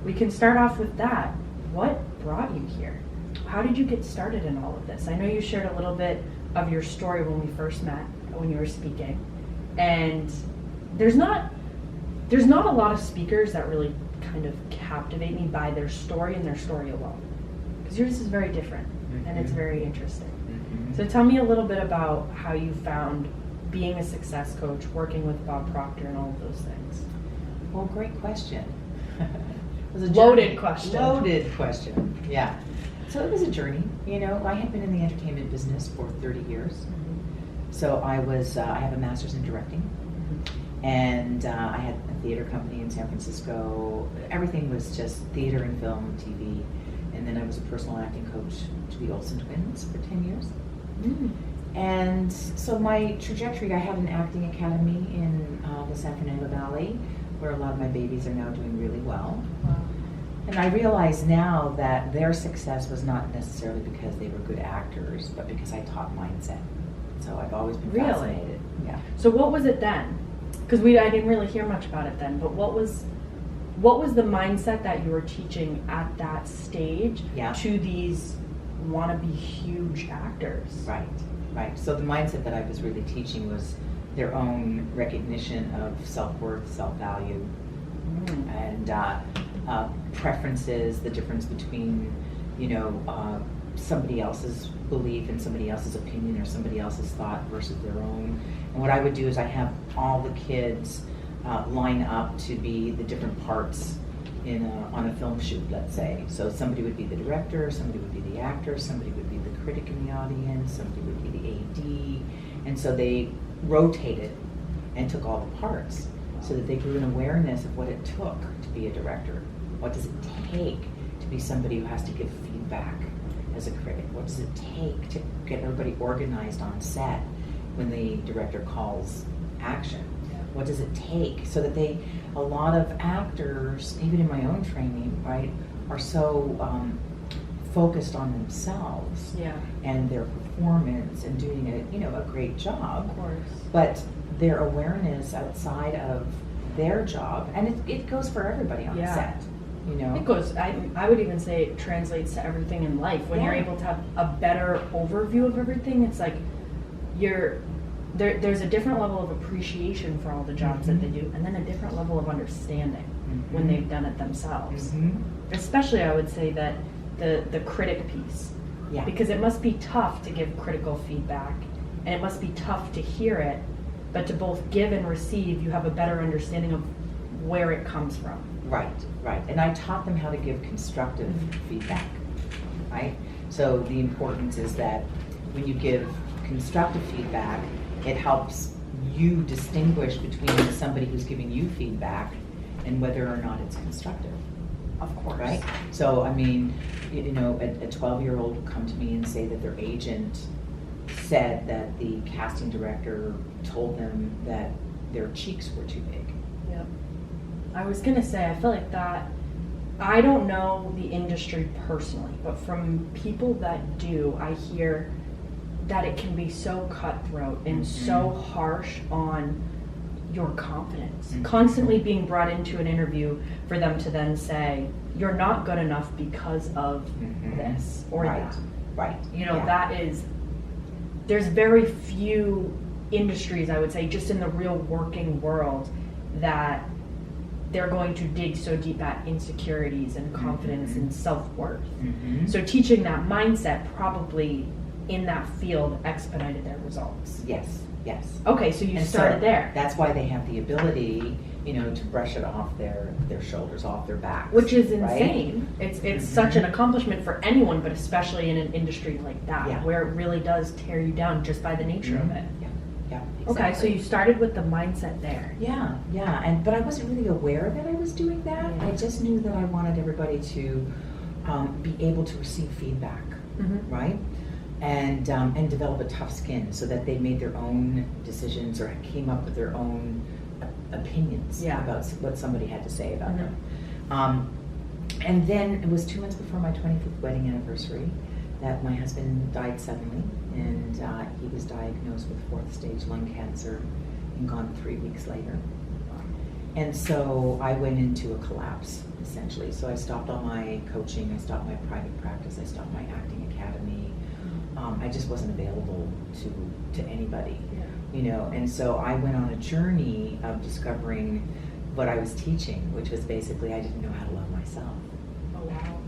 we can start off with that. What brought you here? How did you get started in all of this? I know you shared a little bit of your story when we first met, when you were speaking, and there's not a lot of speakers that really kind of captivate me by their story and their story alone, because yours is very different and it's very interesting. So tell me a little bit about how you found being a success coach, working with Bob Proctor, and all of those things. Well, great question. It was a Loaded question. Loaded question, yeah. So it was a journey. I had been in the entertainment business for 30 years. So I have a master's in directing, and I had a theater company in San Francisco. Everything was just theater and film, TV, and then I was a personal acting coach to the Olsen twins for 10 years. And so my trajectory, I had an acting academy in the San Fernando Valley, where a lot of my babies are now doing really well. Wow. And I realize now that their success was not necessarily because they were good actors, but because I taught mindset. So I've always been fascinated. Yeah. So what was it then? Because I didn't really hear much about it then, but what was the mindset that you were teaching at that stage to these wannabe huge actors? Right. So the mindset that I was really teaching was their own recognition of self-worth, self-value, and preferences, the difference between, somebody else's belief and somebody else's opinion or somebody else's thought versus their own. And what I would do is I have all the kids line up to be the different parts on a film shoot, let's say. So somebody would be the director, somebody would be the actor, somebody would be the critic in the audience, somebody would be the AD. And so they rotated and took all the parts so that they grew an awareness of what it took to be a director. What does it take to be somebody who has to give feedback as a critic? What does it take to get everybody organized on set when the director calls action? What does it take? So that a lot of actors, even in my own training, right, are so focused on themselves and their performance and doing a great job. Of course. But their awareness outside of their job, and it goes for everybody on the set. It goes, I would even say it translates to everything in life. When you're able to have a better overview of everything, it's like there's a different level of appreciation for all the jobs that they do, and then a different level of understanding when they've done it themselves. Especially, I would say that the critic piece, because it must be tough to give critical feedback, and it must be tough to hear it, but to both give and receive, you have a better understanding of where it comes from. Right. And I taught them how to give constructive feedback, right? So the importance is that when you give constructive feedback, it helps you distinguish between somebody who's giving you feedback and whether or not it's constructive. Of course. Right? So, I mean, a 12-year-old will come to me and say that their agent said that the casting director told them that their cheeks were too big. Yep. I was going to say, I feel like that, I don't know the industry personally, but from people that do, I hear that it can be so cutthroat and so harsh on your confidence. Constantly being brought into an interview for them to then say, you're not good enough because of this or that. Right. That is, there's very few industries, I would say, just in the real working world, that they're going to dig so deep at insecurities and confidence and self-worth. So teaching that mindset probably in that field expedited their results. Yes. Okay, so you started there. That's why they have the ability, to brush it off their shoulders, off their backs. Which is insane. Right? It's such an accomplishment for anyone, but especially in an industry like that, where it really does tear you down just by the nature of it. Yeah, exactly. Okay, so you started with the mindset there. Yeah, but I wasn't really aware that I was doing that. I just knew that I wanted everybody to be able to receive feedback, right? And develop a tough skin so that they made their own decisions or came up with their own opinions about what somebody had to say about them. And then it was 2 months before my 25th wedding anniversary that my husband died suddenly, and he was diagnosed with 4th stage lung cancer and gone 3 weeks later. And so I went into a collapse, essentially. So I stopped all my coaching, I stopped my private practice, I stopped my acting academy. I just wasn't available to anybody, you know. And so I went on a journey of discovering what I was teaching, which was basically I didn't know how to love myself. Oh, wow.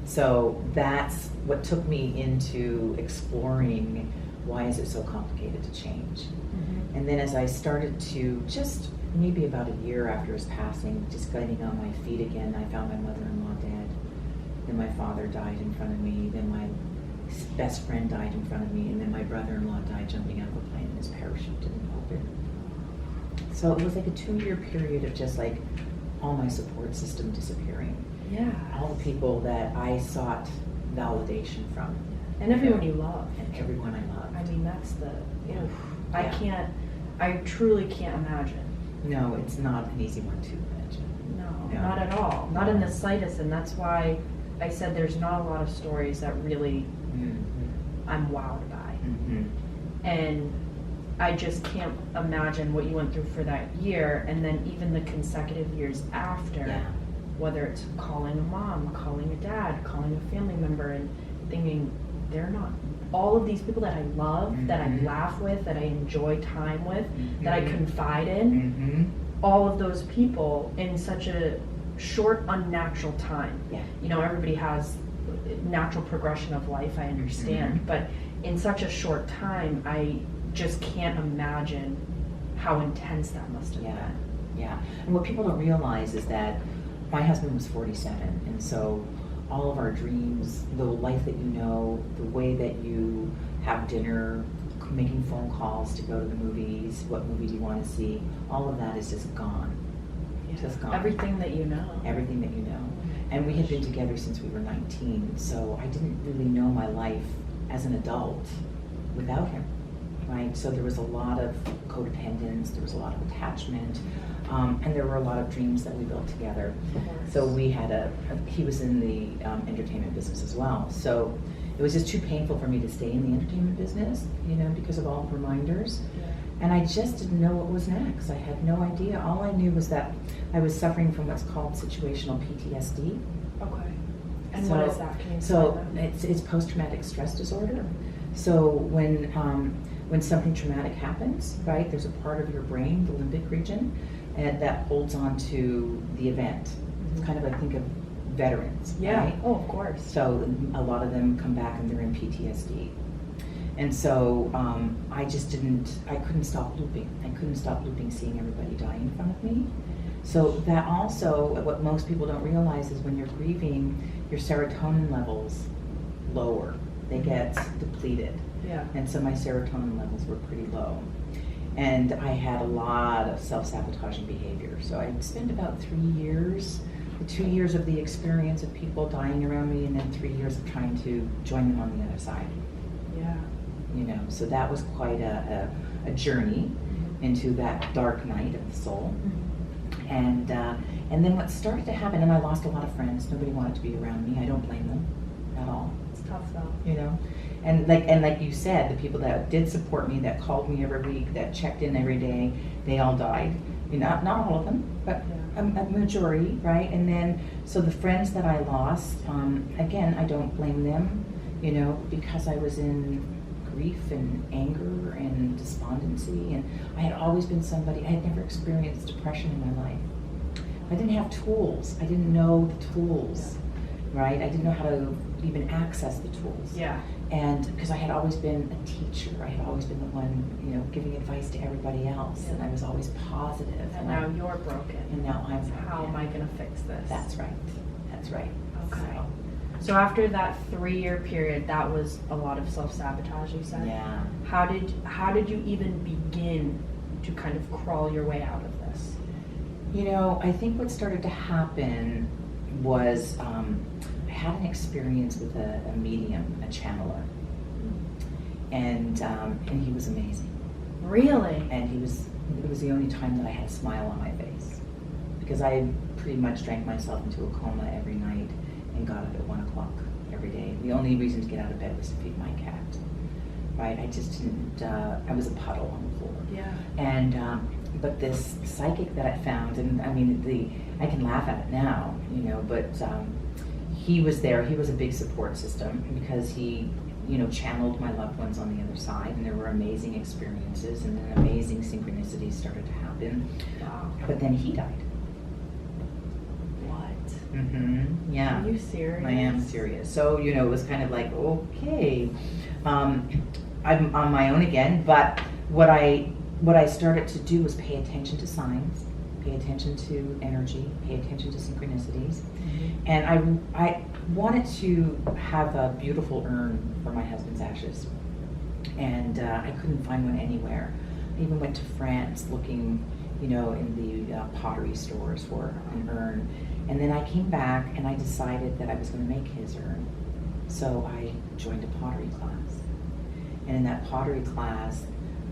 So that's what took me into exploring why is it so complicated to change. Mm-hmm. And then as I started to just maybe about a year after his passing, just getting on my feet again, I found my mother-in-law dead. Then my father died in front of me. Then my best friend died in front of me. And then my brother-in-law died jumping out of a plane and his parachute didn't open. So it was like a 2-year period of just like all my support system disappearing. Yeah. All the people that I sought validation from. And everyone you love. And everyone I loved. I mean, that's the, Yeah. I truly can't imagine. No, it's not an easy one to imagine. No, not at all. Not in the slightest. And that's why I said there's not a lot of stories that really I'm wowed by. Mm-hmm. And I just can't imagine what you went through for that year, and then even the consecutive years after, whether it's calling a mom, calling a dad, calling a family member, and thinking they're not, all of these people that I love, that I laugh with, that I enjoy time with, that I confide in, all of those people in such a short, unnatural time. Yeah. You know, everybody has natural progression of life, I understand, but in such a short time, I just can't imagine how intense that must have been. Yeah. And what people don't realize is that my husband was 47, and so all of our dreams, the life that you know, the way that you have dinner, making phone calls to go to the movies, what movie do you want to see, all of that is just gone. Just gone. Everything that you know. Everything that you know. And we had been together since we were 19, so I didn't really know my life as an adult without him, right? So there was a lot of codependence, there was a lot of attachment, and there were a lot of dreams that we built together. So we had he was in the entertainment business as well. So it was just too painful for me to stay in the entertainment business, you know, because of all the reminders. And I just didn't know what was next. I had no idea. All I knew was that I was suffering from what's called situational PTSD. Okay. And what is that? Can you explain that? It's post-traumatic stress disorder. So when something traumatic happens, right, there's a part of your brain, the limbic region, and that holds on to the event. It's kind of, I think of veterans. Yeah. Right? Oh, of course. So a lot of them come back and they're in PTSD. And so I couldn't stop looping. I couldn't stop looping seeing everybody die in front of me. So that also, what most people don't realize is when you're grieving, your serotonin levels lower. They get depleted. Yeah. And so my serotonin levels were pretty low. And I had a lot of self-sabotaging behavior. So I spent about 3 years, 2 years of the experience of people dying around me, and then 3 years of trying to join them on the other side. Yeah. You know, so that was quite a journey into that dark night of the soul. And then what started to happen, and I lost a lot of friends. Nobody wanted to be around me. I don't blame them at all. It's tough though. You know, and like you said, the people that did support me, that called me every week, that checked in every day, they all died. You know, not all of them, but a majority, right? And then so the friends that I lost, again, I don't blame them. You know, because I was in grief and anger and despondency, and I had always been somebody, I had never experienced depression in my life. I didn't have tools. I didn't know the tools, right? I didn't know how to even access the tools. Yeah. And because I had always been a teacher, I had always been the one, you know, giving advice to everybody else, and I was always positive. And now you're broken. And now I'm broken. How am I going to fix this? That's right. That's right. Okay. So after that 3-year period, that was a lot of self-sabotage, you said? Yeah. How did you even begin to kind of crawl your way out of this? You know, I think what started to happen was I had an experience with a medium, a channeler, and he was amazing. Really? And it was the only time that I had a smile on my face, because I pretty much drank myself into a coma every night and got up at 1 o'clock every day. The only reason to get out of bed was to feed my cat. Right? I just didn't. I was a puddle on the floor. Yeah. And but this psychic that I found, and I mean, I can laugh at it now, you know, but he was there. He was a big support system because he, you know, channeled my loved ones on the other side, and there were amazing experiences, and then amazing synchronicities started to happen. Wow. But then he died. What? Mm-hmm. Yeah. Are you serious? I am serious. So, you know, it was kind of like, okay, I'm on my own again, but what I started to do was pay attention to signs, pay attention to energy, pay attention to synchronicities. Mm-hmm. And I wanted to have a beautiful urn for my husband's ashes. And I couldn't find one anywhere. I even went to France looking, you know, in the pottery stores for an urn. And then I came back and I decided that I was going to make his urn. So I joined a pottery class. And in that pottery class,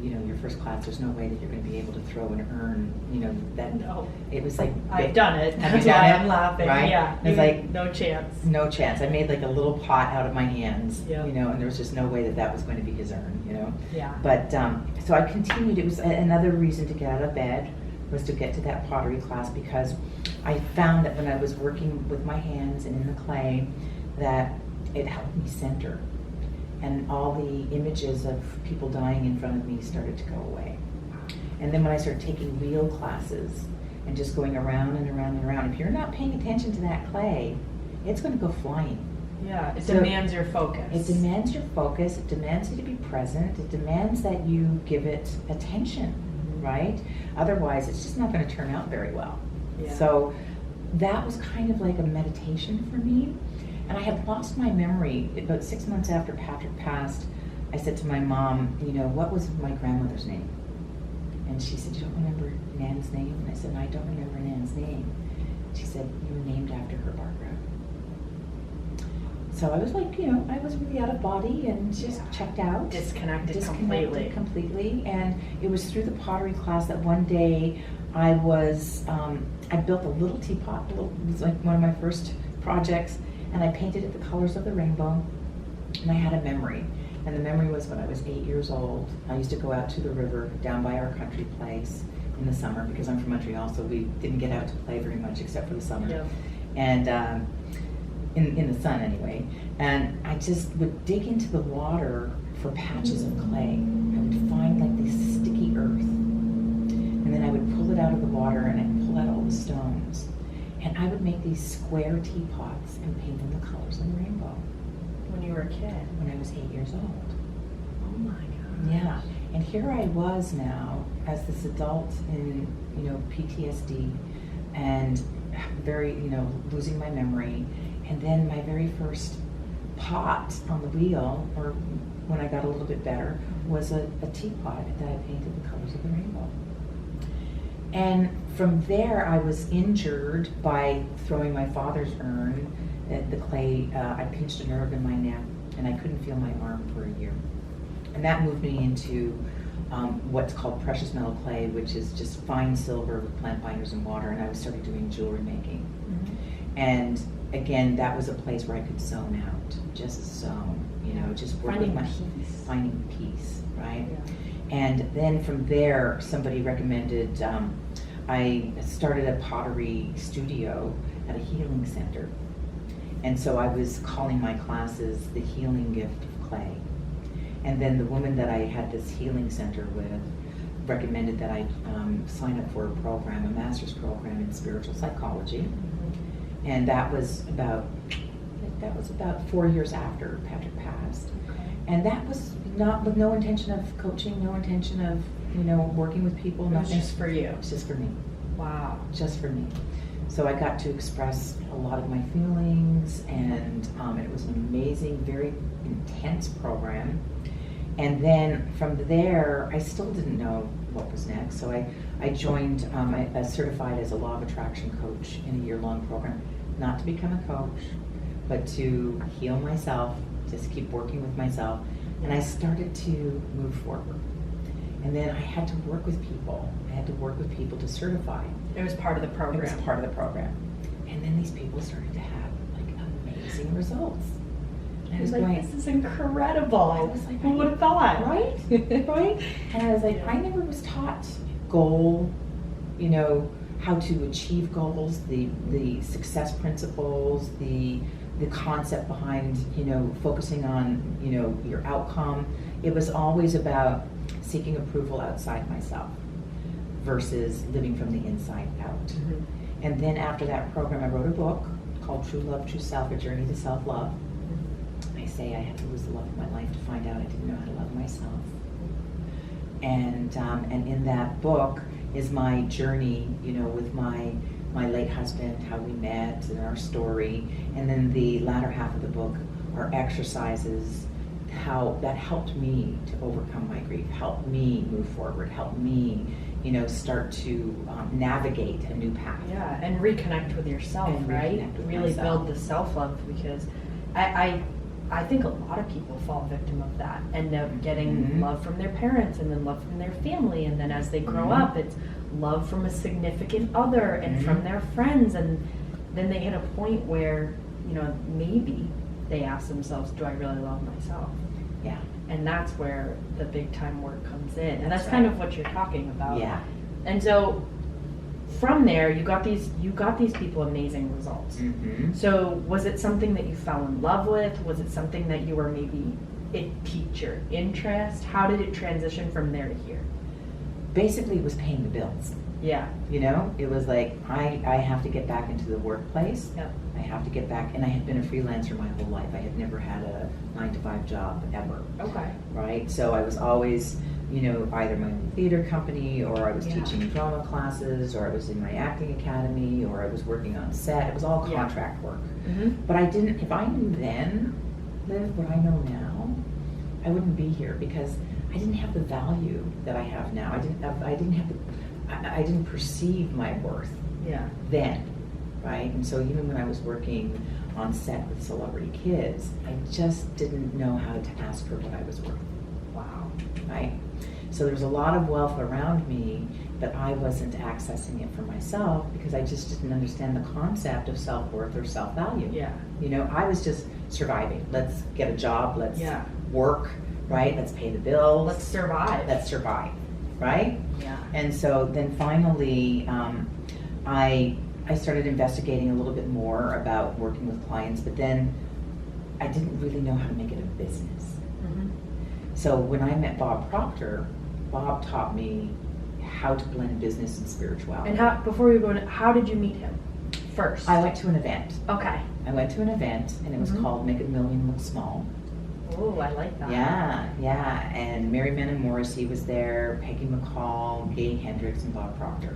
you know, your first class, there's no way that you're going to be able to throw an urn, you know, that, no. It was like, I've done it. Have you That's done why it? I'm laughing. Right? Yeah. It's like, no chance. no chance. I made like a little pot out of my hands, Yeah. you know, and there was just no way that that was going to be his urn, you know. Yeah. But, so I continued. It was another reason to get out of bed was to get to that pottery class, because I found that when I was working with my hands and in the clay, that it helped me center. And all the images of people dying in front of me started to go away. And then when I started taking real classes and just going around and around and around, if you're not paying attention to that clay, it's going to go flying. Yeah, it So demands your focus. It demands your focus, it demands you to be present, it demands that you give it attention, right? Otherwise, it's just not going to turn out very well. Yeah. So that was kind of like a meditation for me. And I had lost my memory. About 6 months after Patrick passed, I said to my mom, you know, what was my grandmother's name? And she said, you don't remember Nan's name? And I said, no, I don't remember Nan's name. She said, you were named after her, Barbara. So I was like, you know, I was really out of body and just checked out. Disconnected completely. And it was through the pottery class that one day I built a little teapot. It was like one of my first projects. And I painted it the colors of the rainbow, and I had a memory. And the memory was when I was 8 years old. I used to go out to the river down by our country place in the summer, because I'm from Montreal, so we didn't get out to play very much except for the summer. Yeah. And in the sun anyway. And I just would dig into the water for patches of clay. I would find like this sticky earth. And then I would pull it out of the water and I'd pull out all the stones. And I would make these square teapots and paint them the colors of the rainbow. When you were a kid? When I was 8 years old. Oh my God. Yeah. And here I was now as this adult in, you know, PTSD and very, you know, losing my memory. And then my very first pot on the wheel, or when I got a little bit better, was a teapot that I painted the colors of the rainbow. And from there, I was injured by throwing my father's urn at the clay. I pinched a nerve in my neck, and I couldn't feel my arm for a year. And that moved me into what's called precious metal clay, which is just fine silver with plant binders and water. And I started doing jewelry making. Mm-hmm. And again, that was a place where I could zone out, just zone, you know, just work with my peace. Finding peace, right? Yeah. And then from there, somebody recommended, I started a pottery studio at a healing center. And so I was calling my classes the healing gift of clay. And then the woman that I had this healing center with recommended that I sign up for a program, a master's program in spiritual psychology. Mm-hmm. And that was about 4 years after Patrick passed. Okay. And that was not with no intention of coaching, no intention of, you know, working with people. It was just for you. It was just for me. Wow. Just for me. So I got to express a lot of my feelings, and it was an amazing, very intense program. And then from there, I still didn't know what was next. So I joined, I certified as a law of attraction coach in a year-long program, not to become a coach, but to heal myself, just keep working with myself. And I started to move forward. And then I had to work with people. I had to work with people to certify. It was part of the program. It was part of the program. And then these people started to have like amazing results. And I was like, going, this is incredible. I was like, who would have thought? Right? Right? And I was like, I never was taught goal, how to achieve goals, the success principles, the concept behind, focusing on, your outcome. It was always about seeking approval outside myself versus living from the inside out. Mm-hmm. And then after that program, I wrote a book called True Love, True Self, A Journey to Self-Love. I say I had to lose the love of my life to find out I didn't know how to love myself. And in that book is my journey, with my late husband, how we met and our story. And then the latter half of the book are exercises, how that helped me to overcome my grief, helped me move forward, helped me, start to navigate a new path. Yeah, and reconnect with yourself, And right? reconnect with Really myself. build the self-love, because I think a lot of people fall victim of that, end up getting Mhm. love from their parents and then love from their family, and then as they grow Mhm. up, it's love from a significant other and Mhm. from their friends, and then they hit a point where, maybe they ask themselves, do I really love myself? Yeah. And that's where the big time work comes in. And that's That's kind right. of what you're talking about. Yeah. And so from there, you got these people amazing results. Mm-hmm. So was it something that you fell in love with? Was it something that you were maybe, it piqued your interest? How did it transition from there to here? Basically, it was paying the bills. Yeah. It was like, I have to get back into the workplace. Yep. I have to get back, and I had been a freelancer my whole life. I had never had a 9-to-5 job ever, Okay. right? So I was always, either my own theater company, or I was Yeah. teaching drama classes, or I was in my acting academy, or I was working on set. It was all Yeah. contract work. Mm-hmm. But if I knew then, Liv, what I know now, I wouldn't be here, because I didn't have the value that I have now. I didn't perceive my worth Yeah. then, right? And so even when I was working on set with celebrity kids, I just didn't know how to ask for what I was worth, Wow. right? So there was a lot of wealth around me, but I wasn't accessing it for myself because I just didn't understand the concept of self-worth or self-value. Yeah. I was just surviving. Let's get a job, let's Yeah. work, right? Let's pay the bills. Let's survive. Let's survive, right? Yeah. And so then finally, I started investigating a little bit more about working with clients, but then I didn't really know how to make it a business. Mm-hmm. So when I met Bob Proctor, Bob taught me how to blend business and spirituality. And before we go in, how did you meet him first? I went to an event. Okay. I went to an event, and it was Mhm. called Make a Million Look Small. Oh, I like that. Yeah. And Mary Menon Morrissey was there, Peggy McCall, Gay Hendricks, and Bob Proctor.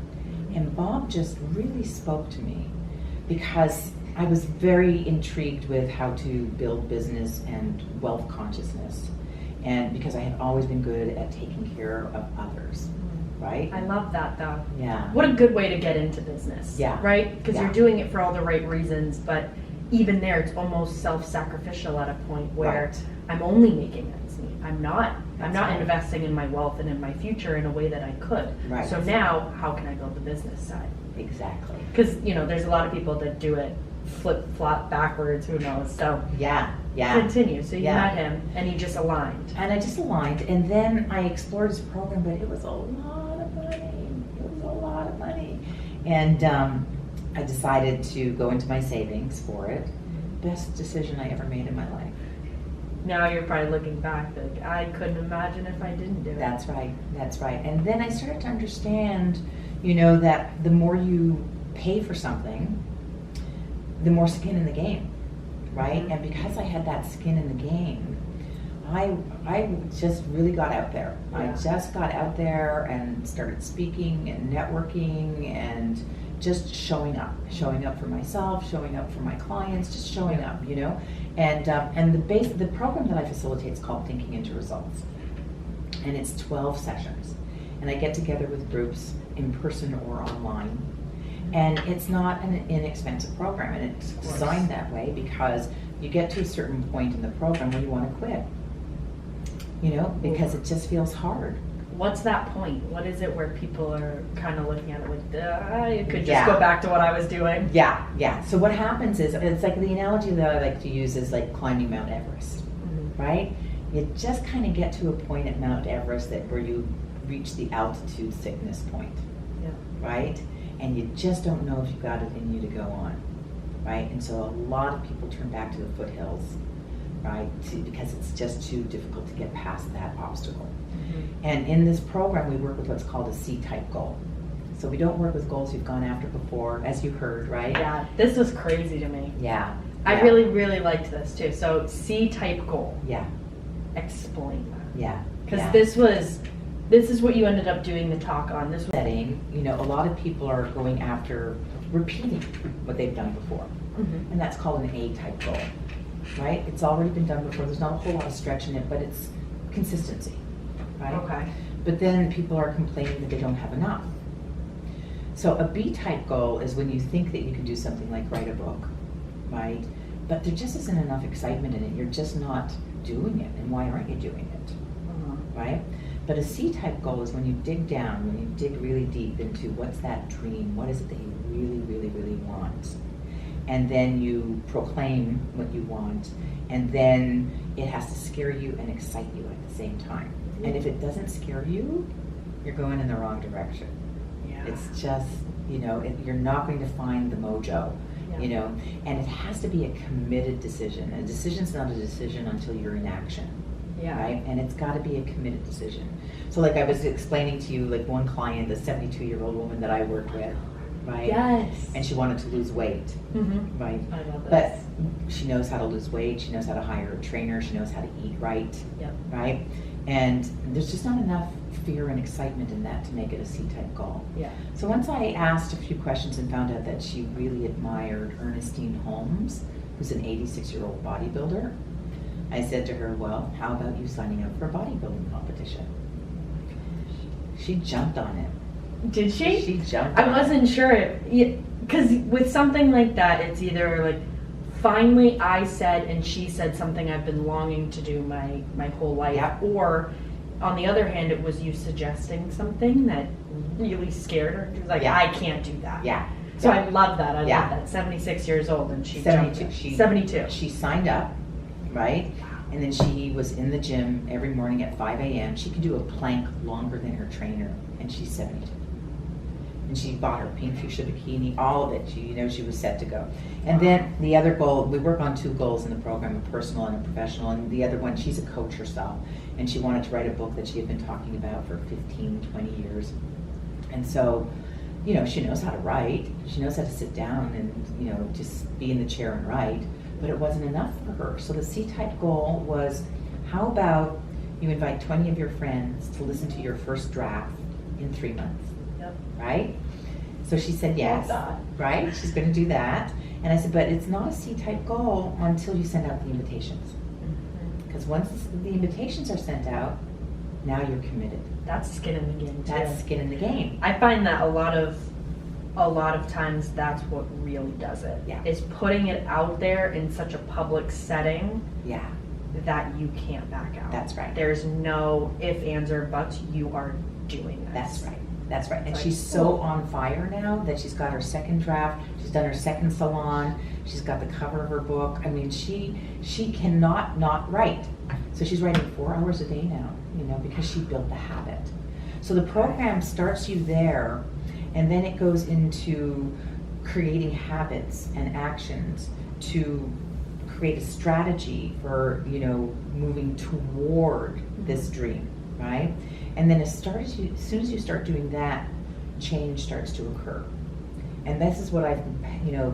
And Bob just really spoke to me because I was very intrigued with how to build business and wealth consciousness. And because I had always been good at taking care of others, right? I love that, though. Yeah. What a good way to get into business. Yeah. Right? Because Yeah. you're doing it for all the right reasons, but even there, it's almost self-sacrificial at a point where Right. I'm only making ends meet. I'm not That's right. investing in my wealth and in my future in a way that I could. Right. So now, how can I build the business side? Exactly. Because, there's a lot of people that do it flip-flop backwards, who knows? So Yeah. continue. So you Yeah. met him and he just aligned. And I just aligned, and then I explored his program, but it was a lot of money. And I decided to go into my savings for it. Best decision I ever made in my life. Now you're probably looking back like, I couldn't imagine if I didn't do it. That's right. And then I started to understand, that the more you pay for something, the more skin in the game, right? Mhm. And because I had that skin in the game, I just really got out there. Yeah. I just got out there and started speaking and networking and just showing up for myself, showing up for my clients, just showing up, And the program that I facilitate is called Thinking into Results, and it's 12 sessions, and I get together with groups in person or online. And it's not an inexpensive program, and it's Of course. designed that way because you get to a certain point in the program where you want to quit, because it just feels hard. What's that point? What is it where people are kind of looking at it like, I could just Yeah. go back to what I was doing? Yeah. So what happens is, it's like the analogy that I like to use is like climbing Mount Everest, Mhm. right? You just kind of get to a point at Mount Everest where you reach the altitude sickness point, Yeah. right? And you just don't know if you've got it in you to go on, right? And so a lot of people turn back to the foothills, right? Because it's just too difficult to get past that obstacle. Mm-hmm. And in this program, we work with what's called a C-type goal. So we don't work with goals you've gone after before, as you heard, right? Yeah, this was crazy to me. Yeah. I Yeah. really, really liked this too. So C-type goal. Yeah. Explain that. Yeah. Because Yeah. this is what you ended up doing the talk on. This was Setting, you know, a lot of people are going after repeating what they've done before. Mhm. And that's called an A-type goal, right? It's already been done before. There's not a whole lot of stretch in it, but it's consistency, right? Okay. But then people are complaining that they don't have enough. So a B-type goal is when you think that you can do something like write a book, right? But there just isn't enough excitement in it. You're just not doing it. And why aren't you doing it, right? But a C-type goal is when you dig down, when you dig really deep into what's that dream, what is it that you really, really, really want? And then you proclaim what you want, and then it has to scare you and excite you at the same time. And if it doesn't scare you, you're going in the wrong direction. Yeah. It's just, you know, you're not going to find the mojo, Yeah. you know, and it has to be a committed decision. A decision's not a decision until you're in action. Yeah. Right? And it's got to be a committed decision. So like I was explaining to you, like one client, the 72-year-old woman that I worked with, right? Yes. And she wanted to lose weight, Mm-hmm. right? I love But this. she knows how to lose weight, she knows how to hire a trainer, she knows how to eat right, Yep. right? And there's just not enough fear and excitement in that to make it a C-type goal. Yeah. So once I asked a few questions and found out that she really admired Ernestine Holmes, who's an 86-year-old bodybuilder, I said to her, well, how about you signing up for a bodybuilding competition? She jumped on it. Did she? She jumped on I wasn't sure because with something like that, it's either like finally I said and she said something I've been longing to do my whole life, Yeah. or on the other hand, it was you suggesting something that really scared her. She was like, Yeah. I can't do that. Yeah. So I love that. I Yeah. love that. 76 years old and she 72. jumped. She- 72. She signed up, right? And then she was in the gym every morning at 5 a.m. She could do a plank longer than her trainer, and she's 72. And she bought her pink fuchsia bikini, all of it. She was set to go. And then the other goal, we work on 2 goals in the program, a personal and a professional. And the other one, she's a coach herself. And she wanted to write a book that she had been talking about for 15, 20 years. And so, she knows how to write. She knows how to sit down and, just be in the chair and write. But it wasn't enough for her. So the C-type goal was, how about you invite 20 of your friends to listen to your first draft in 3 months, Yep. right? So she said yes, Love that. right? She's going to do that. And I said, but it's not a C-type goal until you send out the invitations. Mhm. Because once the invitations are sent out, now you're committed. That's skin in the game too. That's skin in the game. I find that a lot of times that's what really does it. Yeah. Is putting it out there in such a public setting Yeah, that you can't back out. that's right. There's no if, ands, or buts. You are doing this. That's right. That's right. And Like, she's so cool. on fire now that she's got her second draft. She's done her second salon. She's got the cover of her book. I mean, she cannot not write. So she's writing 4 hours a day now, because she built the habit. So the program starts you there, and then it goes into creating habits and actions to create a strategy for, moving toward this dream, right? And then as soon as you start doing that, change starts to occur. And this is what I've,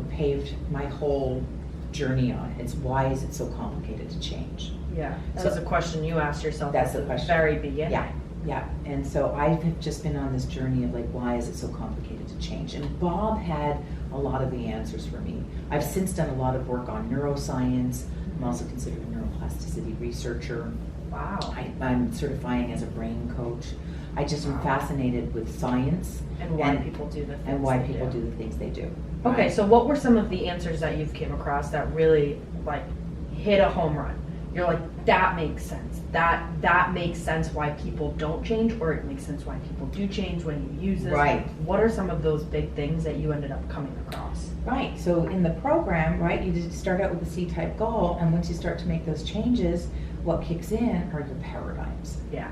paved my whole journey on. It's why is it so complicated to change? Yeah. That So- was a question you asked yourself That's at the question. very beginning. Yeah, yeah. And so I've just been on this journey of why is it so complicated to change? And Bob had a lot of the answers for me. I've since done a lot of work on neuroscience. I'm also considered a neuroplasticity researcher. Wow. I'm certifying as a brain coach. I just am fascinated with science And why people do the things and why they people do the things they do. Okay, Right? so what were some of the answers that you've came across that really hit a home run? You're like, that makes sense. That makes sense why people don't change, or it makes sense why people do change when you use this. Right. What are some of those big things that you ended up coming across? Right. So in the program, right, you just start out with a C-type goal, and once you start to make those changes, what kicks in are your paradigms. Yeah.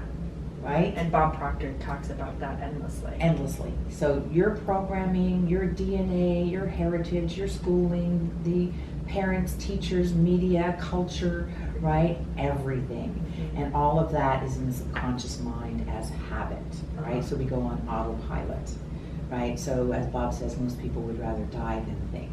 right? And Bob Proctor talks about that endlessly. Endlessly. So your programming, your DNA, your heritage, your schooling, the parents, teachers, media, culture, right? Everything. Mm-hmm. And all of that is in the subconscious mind as habit, right? So we go on autopilot, right? So as Bob says, most people would rather die than think.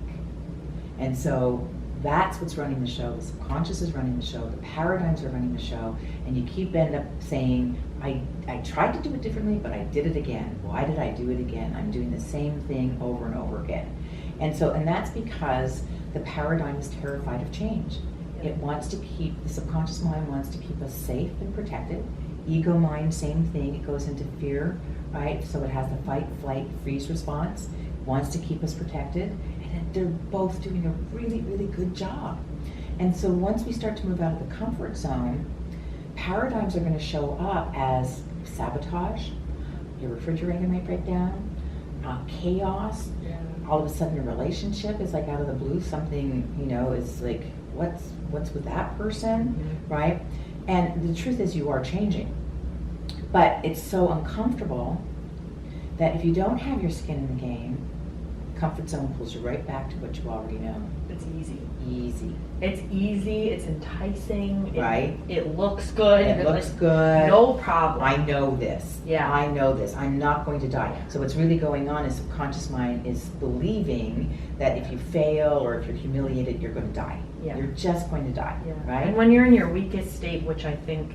And so that's what's running the show. The subconscious is running the show. The paradigms are running the show. And you keep end up saying, I tried to do it differently, but I did it again. Why did I do it again? I'm doing the same thing over and over again. And that's because the paradigm is terrified of change. It wants to keep, the subconscious mind wants to keep us safe and protected. Ego mind, same thing. It goes into fear, right? So it has the fight, flight, freeze response. It wants to keep us protected. And they're both doing a really, really good job. And so once we start to move out of the comfort zone, paradigms are going to show up as sabotage. Your refrigerator might break down, chaos. Yeah. All of a sudden your relationship is like out of the blue. Something, is like, what's with that person, Mm-hmm. right? And the truth is you are changing. But it's so uncomfortable that if you don't have your skin in the game, comfort zone pulls you right back to what you already know. It's easy. Easy. It's easy. It's enticing. Right. It looks good. It looks like, good. No problem. I know this. Yeah. I know this. I'm not going to die. So what's really going on is subconscious mind is believing that if you fail or if you're humiliated, you're going to die. Yeah. You're just going to die. Yeah. Right? And when you're in your weakest state, which I think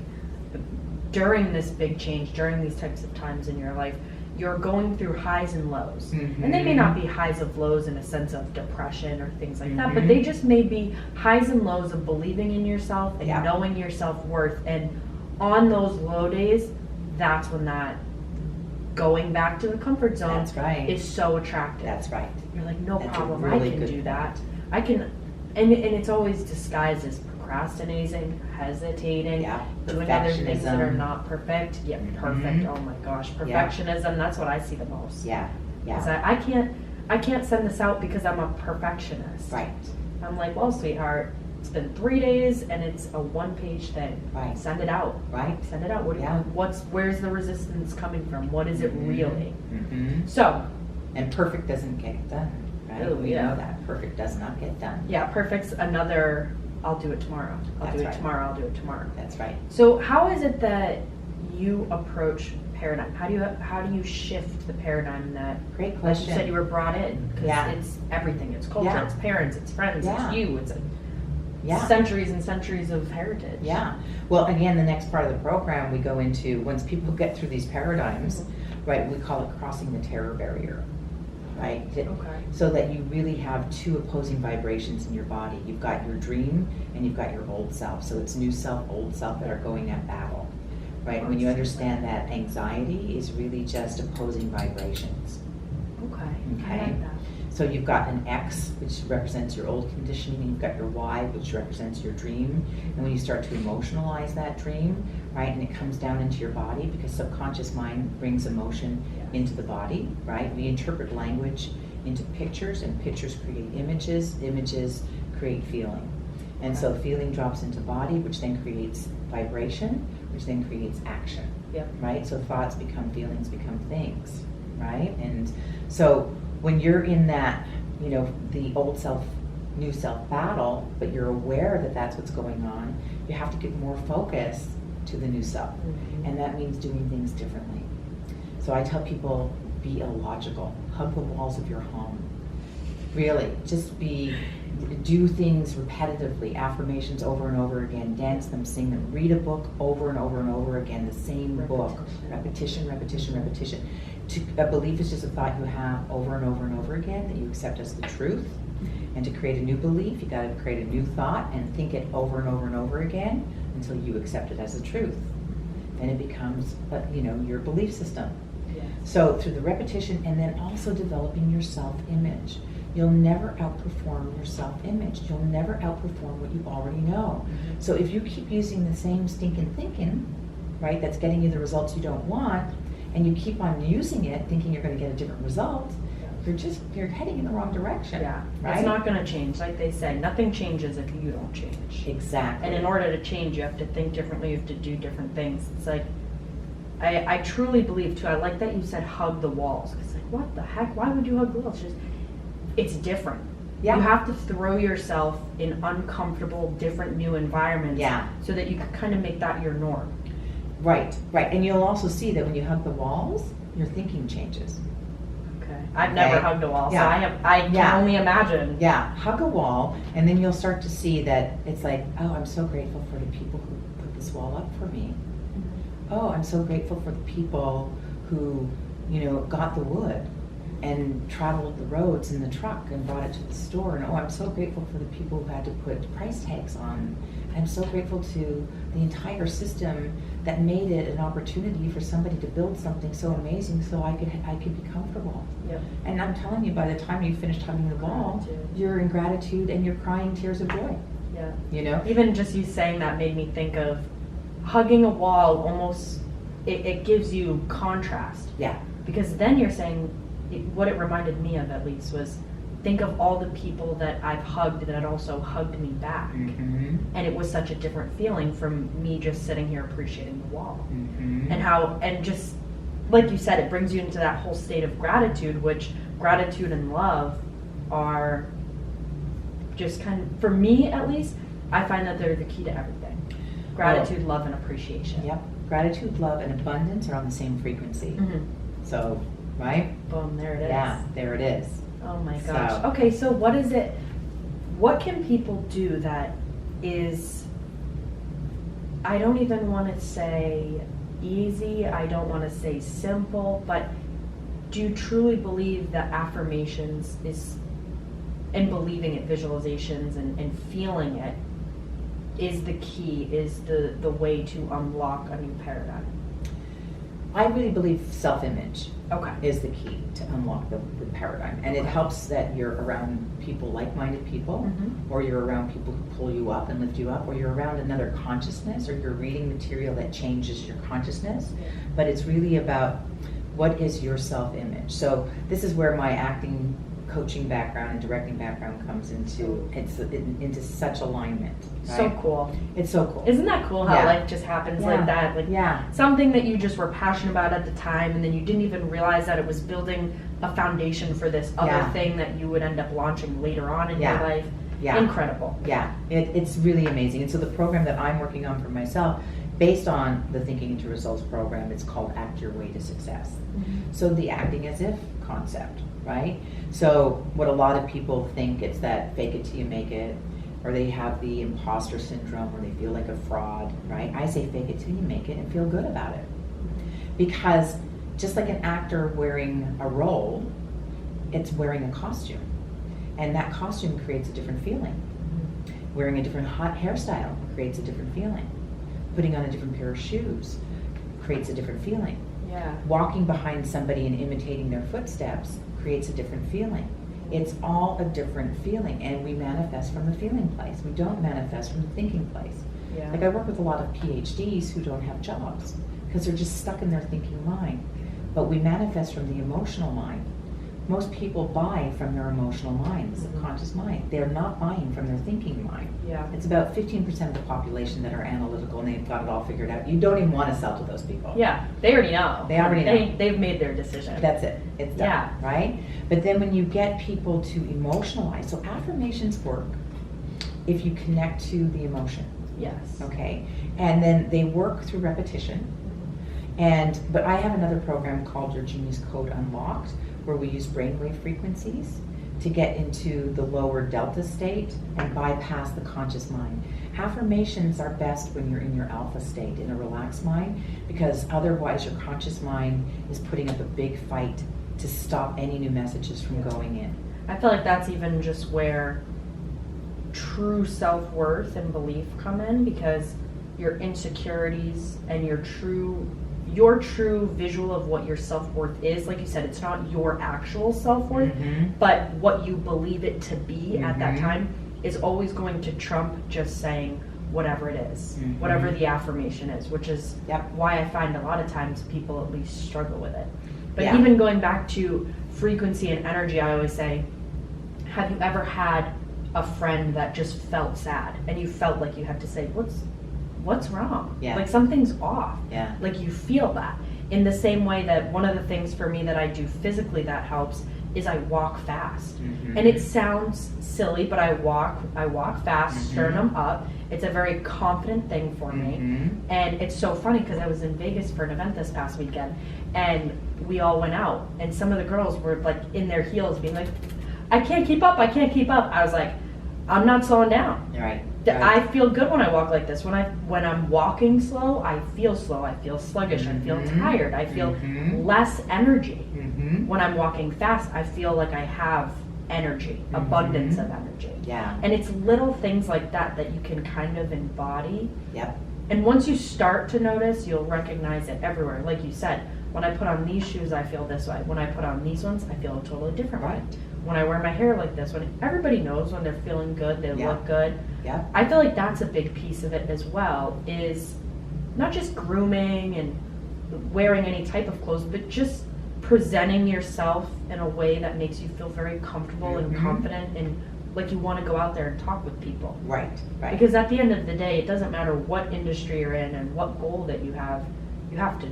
during this big change, during these types of times in your life, you're going through highs and lows. Mm-hmm. And they may not be highs of lows in a sense of depression or things like that, but Mm-hmm. they just may be highs and lows of believing in yourself and Yeah. knowing your self-worth. And on those low days, that's when that going back to the comfort zone That's right. is so attractive. That's right. You're like, no That's a problem, really I can good do point. that. I can, and it's always disguised as procrastinating, hesitating, Yeah. doing other things that are Perfectionism. not perfect. Yeah, perfect. Mhm. Oh my gosh, perfectionism. That's what I see the most. Yeah. Because Yeah. I can't send this out because I'm a perfectionist. Right. I'm like, well, sweetheart, it's been 3 days and it's a 1-page thing. Right. Send it out. Right. Send it out. Yeah. Where's the resistance coming from? What is it really? Mm-hmm. So, And perfect doesn't get done. Right? Oh, We yeah. know that. Perfect does not get done. yeah, perfect's another, I'll do it tomorrow. I'll do That's it right. tomorrow. I'll do it tomorrow. That's right. So how is it that you approach paradigm? How do you shift the paradigm that, Great like question. you said, you were brought in? Because Yeah. it's everything. It's culture. Yeah. It's parents. It's friends. Yeah. It's you. It's Yeah. centuries and centuries of heritage. Yeah. Well, again, the next part of the program we go into, once people get through these paradigms, right, we call it crossing the terror barrier, right? Okay. So that you really have two opposing vibrations in your body. You've got your dream and you've got your old self. So it's new self, old self that are going at battle, right? And when you understand that anxiety is really just opposing vibrations. Okay. I Okay. like that. So you've got an X, which represents your old conditioning, and you've got your Y, which represents your dream. And when you start to emotionalize that dream, right, and it comes down into your body, because subconscious mind brings emotion into the body, right? We interpret language into pictures, and pictures create images. Images create feeling. And so feeling drops into body, which then creates vibration, which then creates action, Yep. right? So thoughts become feelings, become things, right? And so when you're in that, the old self, new self battle, but you're aware that that's what's going on, you have to give more focus to the new self. Mhm. And that means doing things differently. So I tell people, be illogical. Hug the walls of your home. Really, just do things repetitively, affirmations over and over again, dance them, sing them, read a book over and over and over again, the same book. Repetition, repetition, repetition. A belief is just a thought you have over and over and over again that you accept as the truth. And to create a new belief, you got to create a new thought and think it over and over and over again until you accept it as the truth. Then it becomes, your belief system. Yeah. So through the repetition and then also developing your self-image. You'll never outperform your self-image. You'll never outperform what you already know. Mhm. So if you keep using the same stinking thinking, right, that's getting you the results you don't want, and you keep on using it thinking you're going to get a different result, you're heading in the wrong direction. Yeah. Right? It's not going to change. Like they say, nothing changes if you don't change. Exactly. And in order to change, you have to think differently. You have to do different things. It's like I truly believe too. I like that you said hug the walls. It's like, what the heck? Why would you hug the walls? It's different. Yeah. You have to throw yourself in uncomfortable, different, new environments. Yeah. So that you can kind of make that your norm. Right. And you'll also see that when you hug the walls, your thinking changes. Okay. I've never hugged a wall, so I can only imagine. Yeah. Hug a wall, and then you'll start to see that it's like, oh, I'm so grateful for the people who put this wall up for me. Oh, I'm so grateful for the people who, got the wood and traveled the roads in the truck and brought it to the store. And oh, I'm so grateful for the people who had to put price tags on. I'm so grateful to the entire system that made it an opportunity for somebody to build something so amazing so I could be comfortable. Yep. And I'm telling you, by the time you finish hugging the wall, you're in gratitude and you're crying tears of joy. Yeah. Even just you saying that made me think of hugging a wall. Almost, it gives you contrast. Yeah. Because then you're saying, what it reminded me of at least was, think of all the people that I've hugged that also hugged me back. Mm-hmm. And it was such a different feeling from me just sitting here appreciating the wall. Mm-hmm. And just like you said, it brings you into that whole state of gratitude, which gratitude and love are just kind of, for me at least, I find that they're the key to everything. Gratitude, love, and appreciation. Yep. Gratitude, love, and abundance are on the same frequency. Mm-hmm. So, right? Boom, there it is. Yeah, there it is. Oh my gosh. Okay, so what can people do that is, I don't even want to say easy, I don't want to say simple, but do you truly believe that affirmations and believing it, visualizations and feeling it is the key, is the way to unlock a new paradigm? I really believe self-image Okay. is the key to unlock the paradigm. And it helps that you're around people, like-minded people, Mhm. or you're around people who pull you up and lift you up, or you're around another consciousness, or you're reading material that changes your consciousness. Yeah. But it's really about what is your self-image. So this is where my acting, coaching background and directing background comes into such alignment. Right? So cool. It's so cool. Isn't that cool how Yeah. life just happens like that? Like something that you just were passionate about at the time, and then you didn't even realize that it was building a foundation for this other thing that you would end up launching later on in your life. Yeah. Incredible. Yeah, it's really amazing. And so the program that I'm working on for myself, based on the Thinking into Results program, it's called Act Your Way to Success. Mm-hmm. So the acting as if concept, right? So what a lot of people think, it's that fake it till you make it, or they have the imposter syndrome, or they feel like a fraud, right? I say fake it till you make it and feel good about it. Because just like an actor wearing a role, it's wearing a costume. And that costume creates a different feeling. Wearing a different hot hairstyle creates a different feeling. Putting on a different pair of shoes creates a different feeling. Yeah. Walking behind somebody and imitating their footsteps creates a different feeling. It's all a different feeling, and we manifest from the feeling place. We don't manifest from the thinking place. Yeah. Like I work with a lot of PhDs who don't have jobs because they're just stuck in their thinking mind. But we manifest from the emotional mind. Most people buy from their emotional mind, the subconscious mind. They're not buying from their thinking mind. Yeah. It's about 15% of the population that are analytical and they've got it all figured out. You don't even want to sell to those people. Yeah, they already know. They already know. They've made their decision. That's it. It's done. Yeah. Right? But then when you get people to emotionalize, so affirmations work if you connect to the emotion. Yes. Okay? And then they work through repetition. But I have another program called Your Genius Code Unlocked, where we use brainwave frequencies to get into the lower delta state and bypass the conscious mind. Affirmations are best when you're in your alpha state, in a relaxed mind, because otherwise your conscious mind is putting up a big fight to stop any new messages from going in. I feel like that's even just where true self-worth and belief come in, because your insecurities and your true visual of what your self-worth is, like you said, it's not your actual self-worth, but what you believe it to be at that time is always going to trump just saying whatever it is, whatever the affirmation is, which is why I find a lot of times people at least struggle with it. But even going back to frequency and energy, I always say, have you ever had a friend that just felt sad and you felt like you had to say, what's wrong? Yeah. Like something's off. Yeah. Like you feel that. In the same way that one of the things for me that I do physically that helps is I walk fast. Mm-hmm. And it sounds silly, but I walk fast, Mm-hmm. sternum up. It's a very confident thing for me. Mm-hmm. And it's so funny because I was in Vegas for an event this past weekend and we all went out and some of the girls were like in their heels being like, I can't keep up. I was like, I'm not slowing down. Right. I feel good when I walk like this. When I'm walking slow, I feel sluggish, I feel Mhm. tired, I feel Mhm. less energy. Mm-hmm. When I'm walking fast, I feel like I have energy, abundance of energy. Yeah. And it's little things like that that you can kind of embody. Yep. And once you start to notice, you'll recognize it everywhere. Like you said, when I put on these shoes, I feel this way. When I put on these ones, I feel a totally different way. Right. When I wear my hair like this, when everybody knows when they're feeling good, they Yeah. look good. Yep. I feel like that's a big piece of it as well, is not just grooming and wearing any type of clothes, but just presenting yourself in a way that makes you feel very comfortable and Mhm. confident and like you want to go out there and talk with people. Right. Right. Because at the end of the day, it doesn't matter what industry you're in and what goal that you have to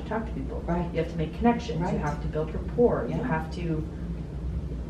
talk to people. Right. You have to make connections. Right. You have to build rapport. Yeah. You have to.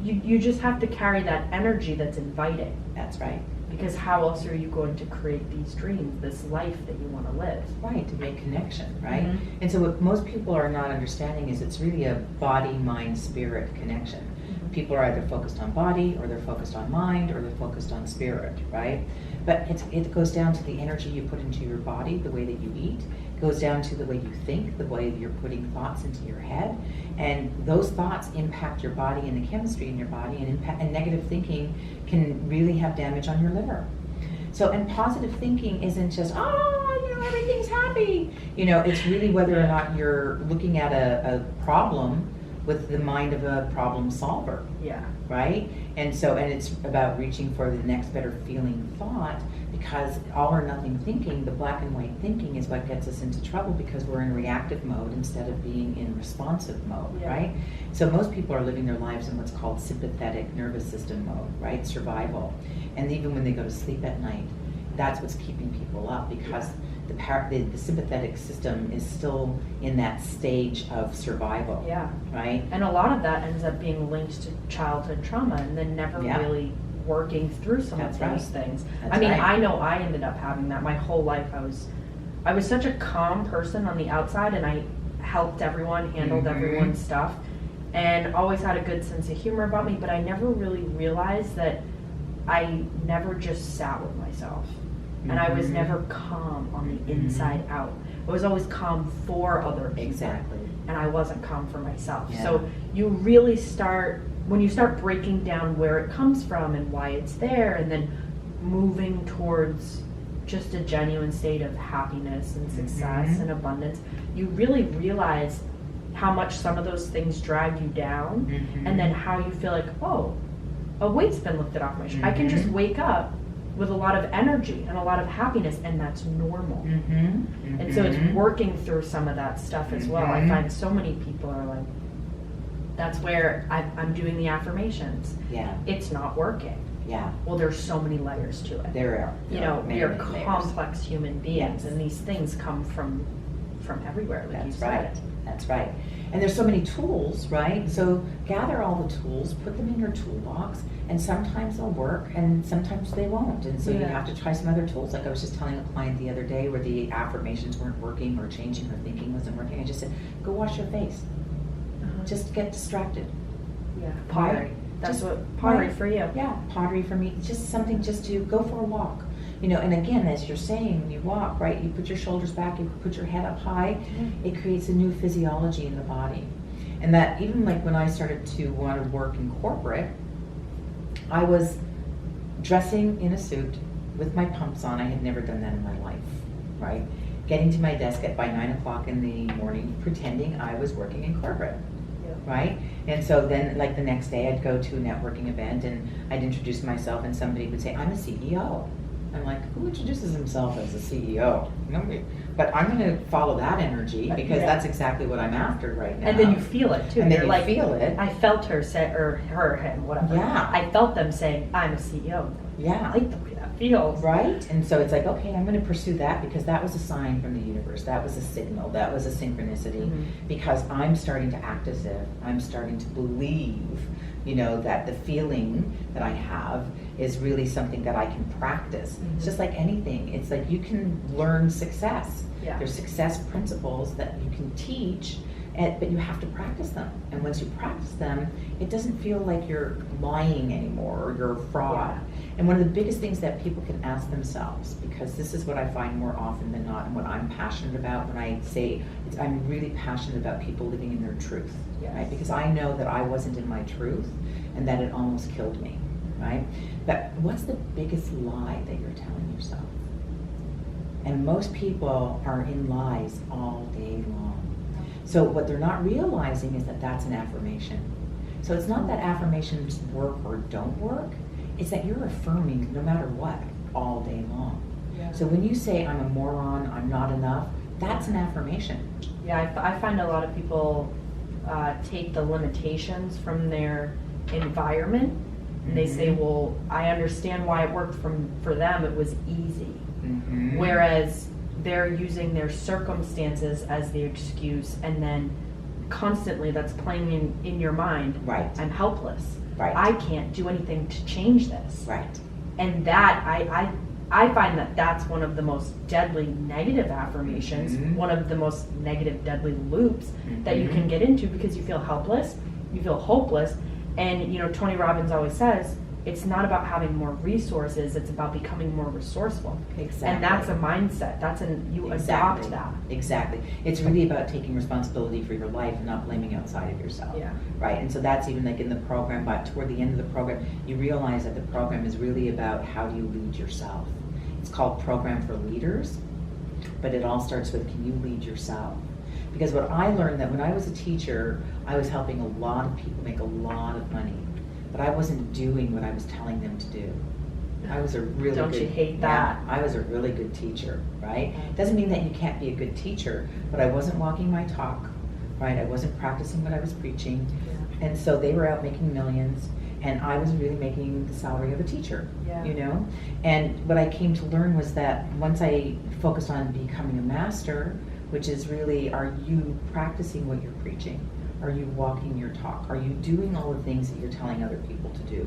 You just have to carry that energy that's inviting. That's right. Because how else are you going to create these dreams, this life that you want to live? Right, to make connection, right? Mhm. And so what most people are not understanding is it's really a body, mind, spirit connection. Mhm. People are either focused on body, or they're focused on mind, or they're focused on spirit, right? But it goes down to the energy you put into your body, the way that you eat. It goes down to the way you think, the way you're putting thoughts into your head. And those thoughts impact your body and the chemistry in your body, and negative thinking can really have damage on your liver. So, and positive thinking isn't just, everything's happy. It's really whether or not you're looking at a problem with the mind of a problem solver, Yeah. right? And it's about reaching for the next better feeling thought, because all or nothing thinking, the black and white thinking, is what gets us into trouble, because we're in reactive mode instead of being in responsive mode, Yeah. right? So most people are living their lives in what's called sympathetic nervous system mode, right? Survival. And even when they go to sleep at night, that's what's keeping people up, because the sympathetic system is still in that stage of survival, Yeah. right? And a lot of that ends up being linked to childhood trauma and then never Yeah. really working through some That's of those right. things. That's I mean, right. I know I ended up having that my whole life. I was such a calm person on the outside, and I helped everyone, handled Mhm. everyone's stuff, and always had a good sense of humor about me, but I never really realized that I never just sat with myself. And I was Mhm. never calm on the Mhm. inside out. I was always calm for other people. Exactly. And I wasn't calm for myself. Yeah. So you really start, when you start breaking down where it comes from and why it's there, and then moving towards just a genuine state of happiness and success Mhm. and abundance, you really realize how much some of those things drag you down, Mhm. and then how you feel like, oh, a weight's been lifted off my shoulder. I can just Mhm. wake up with a lot of energy and a lot of happiness, and that's normal. Mm-hmm. And so it's working through some of that stuff as well. I Mhm. find so many people are like, that's where I'm doing the affirmations. Yeah, It's not working. yeah. Well, there's so many layers to it. There are. You know, many, we're many layers. complex human beings, Yes. and these things come from everywhere, like you That's said. right. That's right. And there's so many tools, right? So gather all the tools, put them in your toolbox, and sometimes they'll work and sometimes they won't. And so you Yeah. have to try some other tools. Like I was just telling a client the other day where the affirmations weren't working, or changing her thinking wasn't working. I just said, go wash your face. Uh-huh. Just get distracted. Yeah, pottery. Right. That's Just- what pottery right. for you. Yeah, pottery for me, just something just to go for a walk. And again, as you're saying, when you walk, right, you put your shoulders back, you put your head up high, it creates a new physiology in the body. And that even like when I started to want to work in corporate, I was dressing in a suit with my pumps on. I had never done that in my life, right? Getting to my desk by 9 o'clock in the morning, pretending I was working in corporate. Right? And so then, like the next day, I'd go to a networking event and I'd introduce myself, and somebody would say, I'm a CEO. I'm like, who introduces himself as a CEO? Nobody. But I'm going to follow that energy, because Yeah. that's exactly what I'm after right now. And then you feel it too. And then You're you like, feel it. I felt her say, or her, him, whatever. Yeah. I felt them saying, I'm a CEO. I Yeah. like the way that feels. Right? And so it's like, okay, I'm going to pursue that because that was a sign from the universe. That was a signal. That was a synchronicity. Because I'm starting to act as if I'm starting to believe, that the feeling that I have is really something that I can practice. It's just like anything. It's like you can learn success. Yeah. There's success principles that you can teach, but you have to practice them. And once you practice them, it doesn't feel like you're lying anymore or you're a fraud. Yeah. And one of the biggest things that people can ask themselves, because this is what I find more often than not and what I'm passionate about when I say I'm really passionate about people living in their truth, right? Because I know that I wasn't in my truth and that it almost killed me, right? But what's the biggest lie that you're telling yourself? And most people are in lies all day long. So what they're not realizing is that that's an affirmation. So it's not that affirmations work or don't work. It's that you're affirming no matter what all day long. Yeah. So when you say I'm a moron, I'm not enough, that's an affirmation. Yeah, I find a lot of people take the limitations from their environment and they say, well, I understand why it worked for them, it was easy. Whereas they're using their circumstances as the excuse, and then constantly that's playing in your mind. Right. I'm helpless. Right. I can't do anything to change this. Right. And that I find that that's one of the most deadly negative affirmations, one of the most negative deadly loops that you can get into, because you feel helpless, you feel hopeless, and Tony Robbins always says, it's not about having more resources, it's about becoming more resourceful. Exactly. And that's a mindset. You adopt that. Exactly. It's really about taking responsibility for your life and not blaming outside of yourself. Yeah. Right. And so that's even like in the program, but toward the end of the program, you realize that the program is really about how do you lead yourself. It's called Program for Leaders, but it all starts with, can you lead yourself? Because what I learned that when I was a teacher, I was helping a lot of people make a lot of money. But I wasn't doing what I was telling them to do. I was a really Don't good, you hate that? Yeah, I was a really good teacher, right? Doesn't mean that you can't be a good teacher, but I wasn't walking my talk, right? I wasn't practicing what I was preaching. Yeah. And so they were out making millions, and I was really making the salary of a teacher, And what I came to learn was that once I focused on becoming a master, which is really, are you practicing what you're preaching? Are you walking your talk? Are you doing all the things that you're telling other people to do?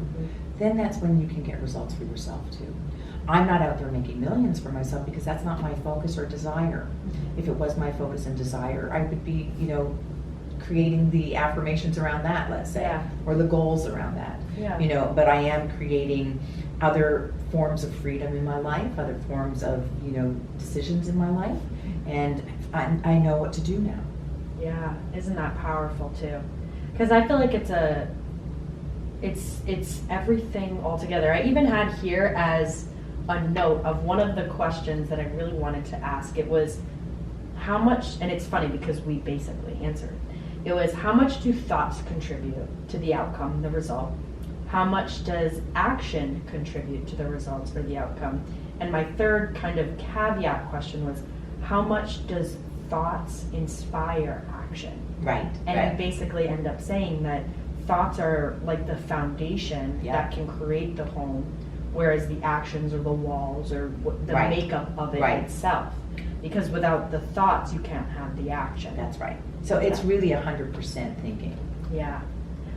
Then that's when you can get results for yourself too. I'm not out there making millions for myself because that's not my focus or desire. If it was my focus and desire, I would be, creating the affirmations around that, let's say, or the goals around that. But I am creating other forms of freedom in my life, other forms of, decisions in my life, and I know what to do now. Yeah, isn't that powerful too? Because I feel like it's everything all together. I even had here as a note of one of the questions that I really wanted to ask. It was how much, and it's funny because we basically answered. It was how much do thoughts contribute to the outcome, the result? How much does action contribute to the results or the outcome? And my third kind of caveat question was how much does thoughts inspire action? Right. And you basically end up saying that thoughts are like the foundation that can create the home, whereas the actions or the walls or the makeup of it itself. Because without the thoughts, you can't have the action. That's right. So it's really 100% thinking. Yeah.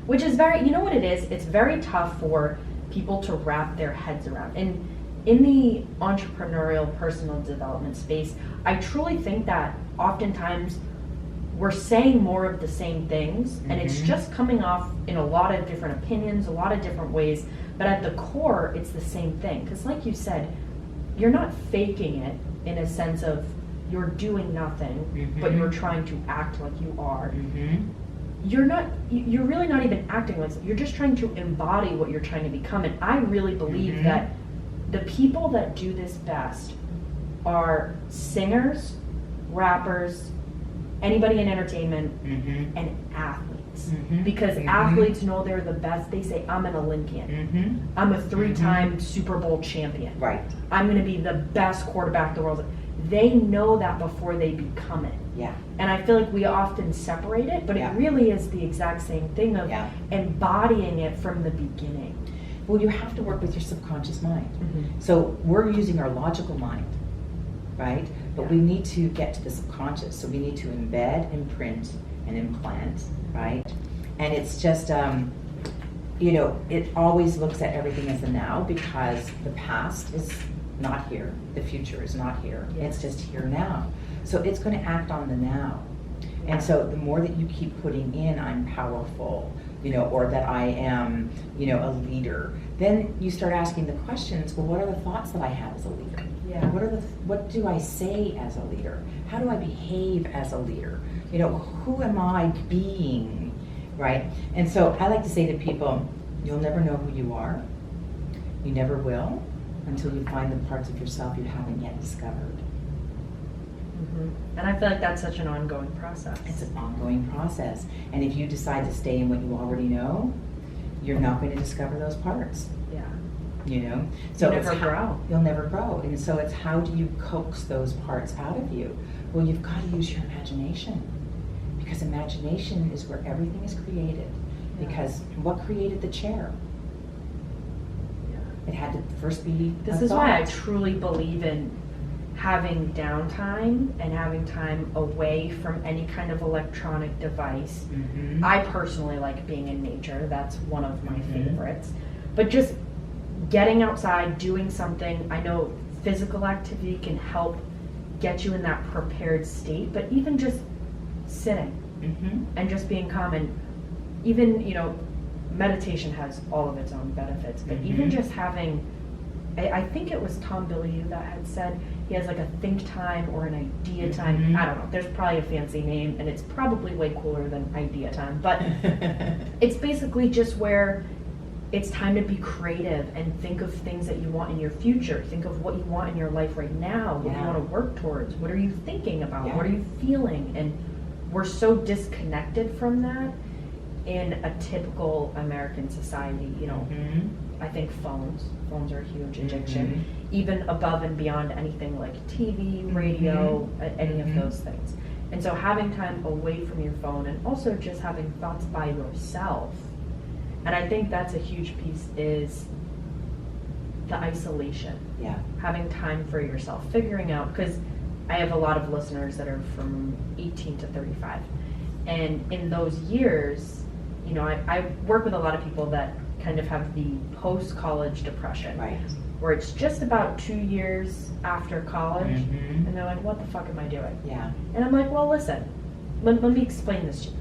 Which is very, you know what it is? It's very tough for people to wrap their heads around. And in the entrepreneurial personal development space, I truly think that oftentimes we're saying more of the same things, and it's just coming off in a lot of different opinions, a lot of different ways, but at the core, it's the same thing. Because like you said, you're not faking it in a sense of you're doing nothing, but you're trying to act like you are. You're really not even acting like, you're just trying to embody what you're trying to become. And I really believe that the people that do this best are singers, rappers, anybody in entertainment, and athletes. Because athletes know they're the best. They say, I'm an Olympian. I'm a 3-time Super Bowl champion. Right. I'm going to be the best quarterback in the world. They know that before they become it. Yeah. And I feel like we often separate it, but it really is the exact same thing of embodying it from the beginning. Well, you have to work with your subconscious mind. Mhm. So we're using our logical mind, right? But Yeah. we need to get to the subconscious. So we need to embed, imprint, and implant, right? And it's just, it always looks at everything as the now, because the past is not here. The future is not here. Yes. It's just here now. So it's going to act on the now. Yeah. And so the more that you keep putting in, I'm powerful, or that I am, a leader, then you start asking the questions, well, what are the thoughts that I have as a leader? Yeah. What do I say as a leader? How do I behave as a leader? Who am I being, right? And so I like to say to people, you'll never know who you are. You never will until you find the parts of yourself you haven't yet discovered. Mhm. And I feel like that's such an ongoing process. It's an ongoing process. And if you decide to stay in what you already know, you're not going to discover those parts. Yeah. So You it's never grow. You'll never grow. And so it's, how do you coax those parts out of you? Well, you've got to use your imagination, because imagination is where everything is created. Yeah. Because what created the chair? Yeah. It had to first be This a is why I thought. truly believe in having downtime and having time away from any kind of electronic device. Mhm. I personally like being in nature. That's one of my Mhm. favorites. But just getting outside, doing something. I know physical activity can help get you in that prepared state, but even just sitting Mhm. and just being calm, and even, meditation has all of its own benefits, but even Mhm. just having, I think it was Tom Bilyeu that had said he has like a think time or an idea time. Mhm. I don't know. There's probably a fancy name, and it's probably way cooler than idea time. But it's basically just where it's time to be creative and think of things that you want in your future. Think of what you want in your life right now. What do you Yeah. want to work towards? What are you thinking about? Yeah. What are you feeling? And we're so disconnected from that in a typical American society. Mhm. I think phones are a huge addiction, even above and beyond anything like TV, radio, any of Mhm. those things. And so having time away from your phone, and also just having thoughts by yourself. And I think that's a huge piece, is the isolation. Yeah. Having time for yourself, figuring out, because I have a lot of listeners that are from 18 to 35. And in those years, I work with a lot of people that kind of have the post-college depression, Right. where it's just about 2 years after college, Mhm. and they're like, what the fuck am I doing? Yeah. And I'm like, well, listen, let me explain this to you.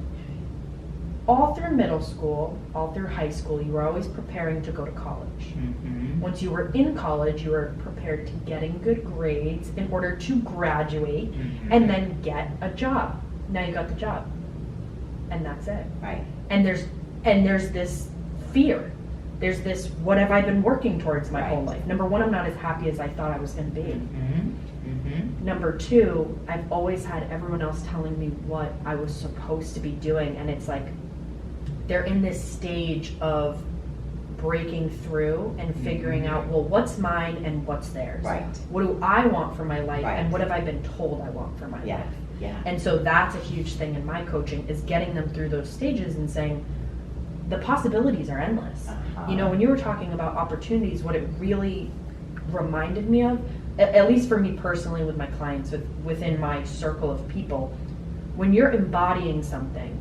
All through middle school, all through high school, you were always preparing to go to college. Mhm. Once you were in college, you were prepared to getting good grades in order to graduate Mhm. and then get a job. Now you got the job. And that's it. Right. And there's this fear. There's this, what have I been working towards my whole Right. life? Number one, I'm not as happy as I thought I was going to be. Mhm. Mhm. Number two, I've always had everyone else telling me what I was supposed to be doing, and it's like they're in this stage of breaking through and figuring out, well, what's mine and what's theirs? Right. What do I want for my life, Right. and what have I been told I want for my Yeah. life? Yeah. And so that's a huge thing in my coaching, is getting them through those stages and saying, the possibilities are endless. Uh-huh. When you were talking about opportunities, what it really reminded me of, at least for me personally with my clients, within my circle of people, when you're embodying something,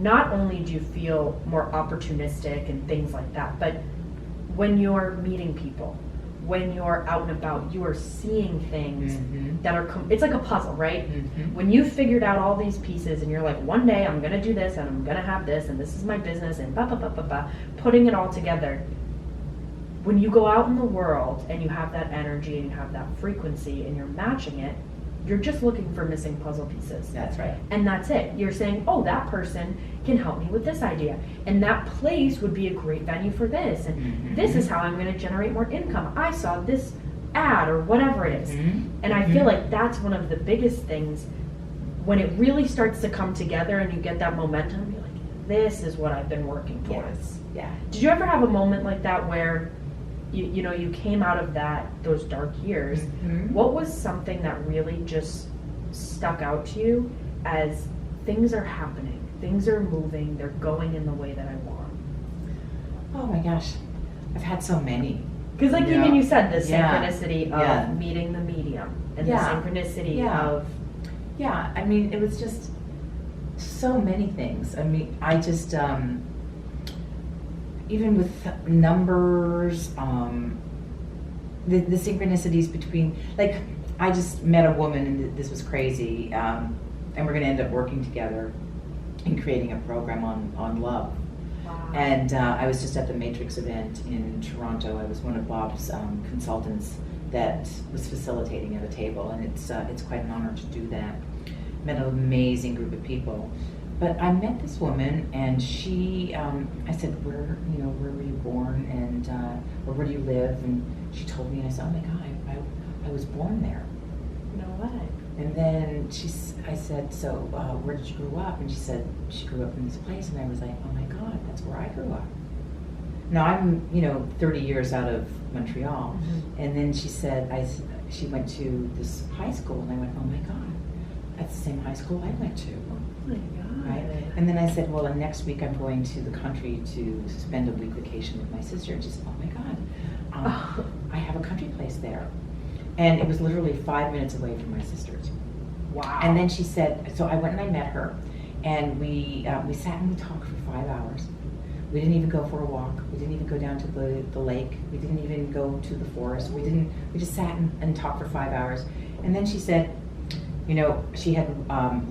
not only do you feel more opportunistic and things like that, but when you're meeting people, when you're out and about, you are seeing things Mhm. that are, it's like a puzzle, right? Mhm. When you figured out all these pieces and you're like, one day I'm going to do this and I'm going to have this and this is my business and blah, blah, blah, blah, blah, putting it all together. When you go out in the world and you have that energy and you have that frequency and you're matching it, you're just looking for missing puzzle pieces. That's right. And that's it. You're saying, oh, that person can help me with this idea. And that place would be a great venue for this. And Mhm. this is how I'm going to generate more income. I saw this ad or whatever it is. Mhm. And I feel like that's one of the biggest things when it really starts to come together and you get that momentum. You're like, this is what I've been working towards. Yes. Yeah. Did you ever have a moment like that where you came out of those dark years? Mhm. What was something that really just stuck out to you as things are happening, things are moving, they're going in the way that I want? Oh my gosh. I've had so many. Because like Yeah. even you said, the Yeah. synchronicity Yeah. of meeting the medium and Yeah. the synchronicity Yeah. of Yeah, I mean, it was just so many things. I mean, I just, even with numbers, the synchronicities between, like, I just met a woman, and this was crazy, and we're going to end up working together and creating a program on love. wow. And I was just at the Matrix event in Toronto. I was one of Bob's consultants that was facilitating at a table, and it's quite an honor to do that. Met an amazing group of people. But I met this woman, and she, I said, where were you born, and or where do you live? And she told me, and I said, oh my God, I was born there. No way. And then I said, so where did you grow up? And she said, she grew up in this place. And I was like, oh my God, that's where I grew up. Now I'm, 30 years out of Montreal. Mm-hmm. And then she said, she went to this high school. And I went, oh my God, that's the same high school I went to. Oh my God. Right? And then I said, well, and next week I'm going to the country to spend a week vacation with my sister. And she said, oh my God, I have a country place there. And it was literally 5 minutes away from my sister's. Wow. And then she said, so I went and I met her, and we sat and we talked for 5 hours. We didn't even go for a walk. We didn't even go down to the lake. We didn't even go to the forest. We just sat and talked for 5 hours. And then she said, she had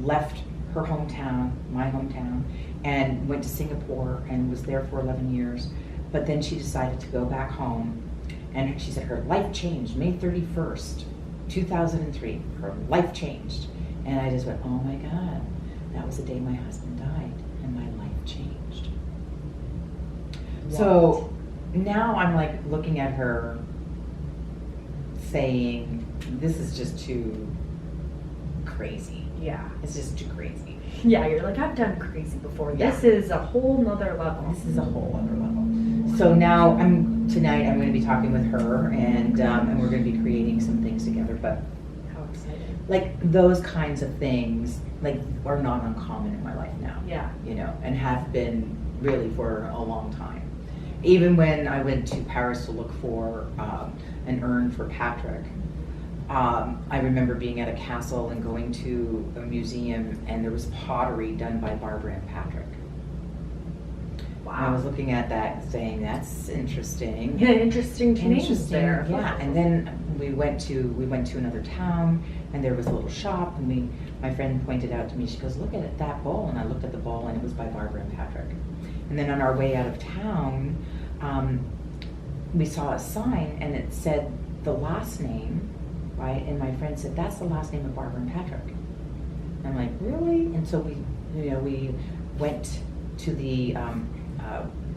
left her hometown, my hometown, and went to Singapore and was there for 11 years. But then she decided to go back home. And she said her life changed May 31st, 2003. Her life changed. And I just went, oh my God, that was the day my husband died and my life changed. What? So now I'm like looking at her saying, this is just too crazy. Yeah. It's just too crazy. Yeah, you're like, I've done crazy before. Yeah. This is a whole nother level. This is a whole other level. So now tonight I'm going to be talking with her, and we're going to be creating some things together. But How exciting. like those kinds of things, like, are not uncommon in my life now. Yeah. And have been really for a long time. Even when I went to Paris to look for an urn for Patrick, I remember being at a castle and going to a museum, and there was pottery done by Barbara and Patrick. Wow. I was looking at that saying, that's interesting. Yeah, interesting names Interesting, there. yeah. And then we went to another town, and there was a little shop, and my friend pointed out to me, she goes, look at that bowl. And I looked at the bowl, and it was by Barbara and Patrick. And then on our way out of town, we saw a sign, and it said the last name, right? And my friend said, that's the last name of Barbara and Patrick. And I'm like, really? And so we went to the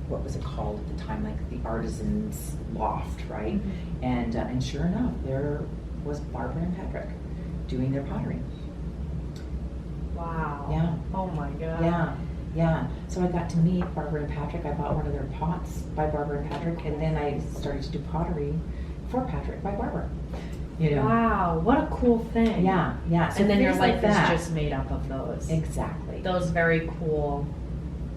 what was it called at the time, like the artisan's loft, right? Mm-hmm. And sure enough, there was Barbara and Patrick doing their pottery. Wow. Yeah. Oh my God. Yeah. So I got to meet Barbara and Patrick. I bought one of their pots by Barbara and Patrick, and then I started to do pottery for Patrick by Barbara. Wow, what a cool thing. Yeah. So and then your things like life that. is just made up of those. Exactly. Those very cool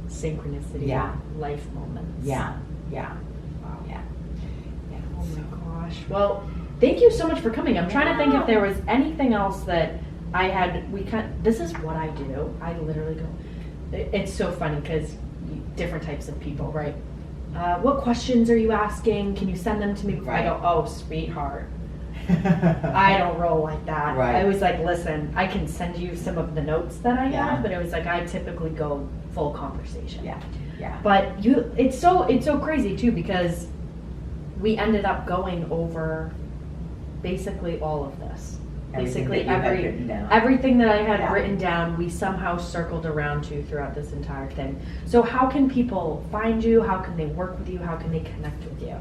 synchronicity Yeah. life moments. Yeah. Wow. Yeah. Oh my gosh. Well, thank you so much for coming. I'm trying to think if there was anything else that I had. This is what I do. I literally go. It's so funny because different types of people, right? What questions are you asking? Can you send them to me? Right. I go, oh, sweetheart. I don't roll like that. Right. I was like, listen, I can send you some of the notes that I Yeah. have, but it was like I typically go full conversation. Yeah. But it's so crazy too, because we ended up going over basically all of this. Basically everything that I had written down, we somehow circled around to throughout this entire thing. So how can people find you? How can they work with you? How can they connect with you?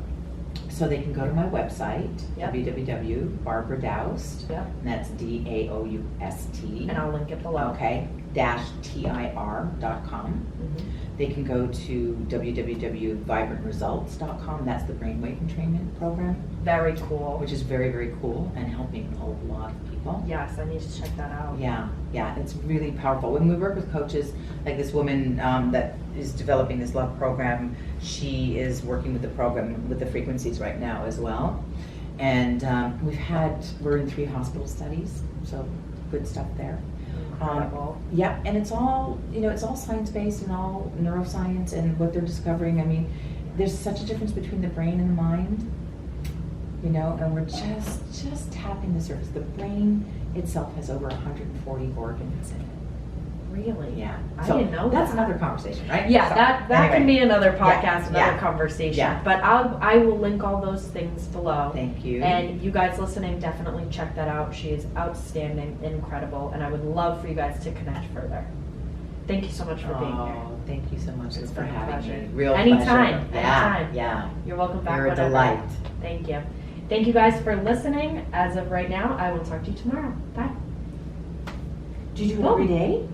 So they can go to my website, Yep. www.barbaraDoust, Yep. and that's DAOUST. And I'll link it below. Okay, -TIR.com. Mhm. They can go to www.vibrantresults.com. That's the brainwave entrainment program. Very cool. which is very, very cool and helping a lot of people. Yes, I need to check that out. Yeah, it's really powerful. When we work with coaches, like this woman that is developing this love program, she is working with the program with the frequencies right now as well. And we're in 3 hospital studies, so good stuff there. Incredible. Yeah, and it's all, it's all science-based and all neuroscience and what they're discovering. I mean, there's such a difference between the brain and the mind, and we're just tapping the surface. The brain itself has over 140 organs in it. Really? Yeah. I So didn't know that's that. another conversation, right? Yeah, So, that anyway. can be another podcast, another yeah. conversation. Yeah. But I will link all those things below. Thank you. And you guys listening, definitely check that out. She is outstanding, incredible, and I would love for you guys to connect further. Thank you so much for being here. Thank you so much It's for been a having pleasure. me. Real Anytime, pleasure. anytime. Yeah. You're welcome back. You're a whenever. delight. Thank you. Thank you guys for listening. As of right now, I will talk to you tomorrow. Bye. Do you do it every day?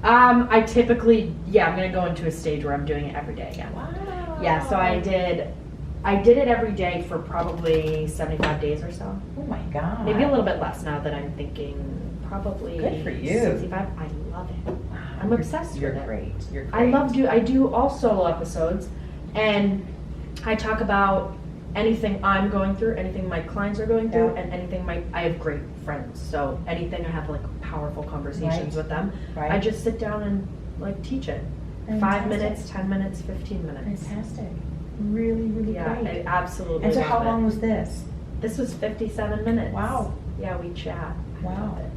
I typically, I'm gonna go into a stage where I'm doing it every day again. Wow. Yeah, so I did it every day for probably 75 days or so. Oh my God. Maybe a little bit less now that I'm thinking probably Good for you. 65. I love it. I'm obsessed You're with it. great. You're great. I do all solo episodes, and I talk about anything I'm going through, anything my clients are going through, Yeah. and anything I have great friends, so anything I have like powerful conversations Right. with them, Right. I just sit down and like teach it. 5 Fantastic. minutes, 10 minutes, 15 minutes. Fantastic. Really, really Yeah, great. I absolutely And so love how it. long was this? This was 57 minutes. Wow. Yeah, we chat. I Wow. love it.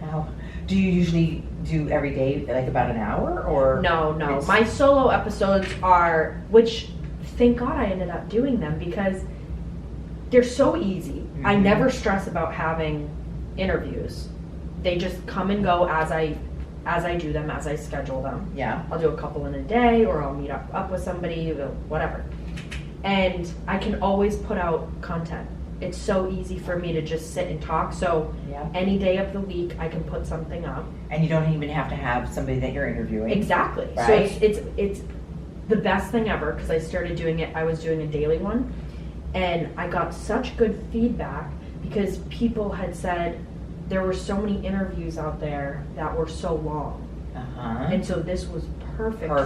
Wow. Do you usually do every day, like about an hour, or? No. It's- My solo episodes are, which thank God I ended up doing them because they're so easy. I Mhm. never stress about having interviews. They just come and go as I do them, as I schedule them. Yeah. I'll do a couple in a day, or I'll meet up with somebody, whatever. And I can always put out content. It's so easy for me to just sit and talk. So Yeah. any day of the week, I can put something up. And you don't even have to have somebody that you're interviewing. Exactly. So Right. it's the best thing ever because I started doing it. I was doing a daily one, and I got such good feedback because people had said there were so many interviews out there that were so long, Uh-huh. and so this was perfect